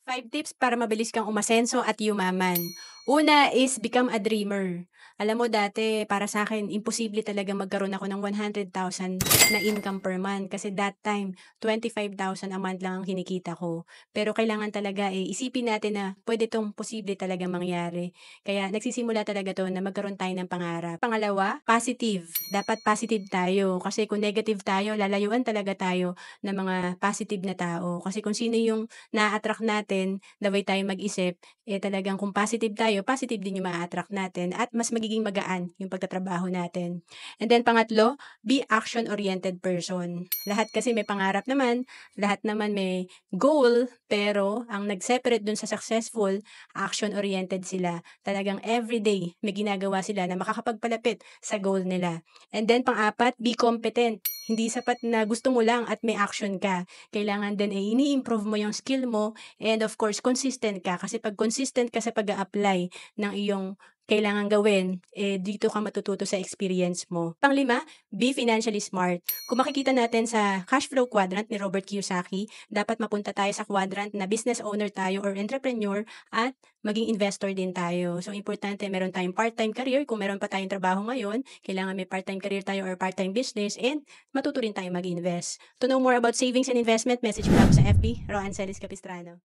5 tips para mabilis kang umasenso at yumaman. Una is become a dreamer. Alam mo dati para sa akin imposible talaga magkaroon ako ng 100,000 na income per month kasi that time 25,000 a month lang ang kinikita ko. Pero kailangan talaga, isipin natin na puwede 'tong posible talagang mangyari. Kaya nagsisimula talaga 'to na magkaroon tayo ng pangarap. Pangalawa, positive. Dapat positive tayo kasi kung negative tayo lalayuan talaga tayo ng mga positive na tao. Kasi kung sino yung na-a-attract natin, the way tayo mag-isip, talagang kung positive tayo, positive din yung maa-attract natin at mas magiging magaan yung pagtatrabaho natin. And then pangatlo, be action-oriented person. Lahat kasi may pangarap naman, lahat naman may goal, pero ang nag-separate dun sa successful, action-oriented sila. Talagang everyday may ginagawa sila na makakapagpalapit sa goal nila. And then pang-apat, be competent. Hindi sapat na gusto mo lang at may action ka. Kailangan din ini-improve mo yung skill mo and of course consistent ka kasi 'pag consistent ka sa pag-a-apply ng iyong kailangang gawin, dito ka matututo sa experience mo. Panglima, be financially smart. Kung makikita natin sa cash flow quadrant ni Robert Kiyosaki, dapat mapunta tayo sa quadrant na business owner tayo or entrepreneur at maging investor din tayo. So importante meron tayong part-time career, kung meron pa tayong trabaho ngayon, kailangan may part-time career tayo or part-time business and matuto rin tayong mag-invest. To know more about savings and investment, message mo lang ako sa FB, Roanne Celis Capistrano.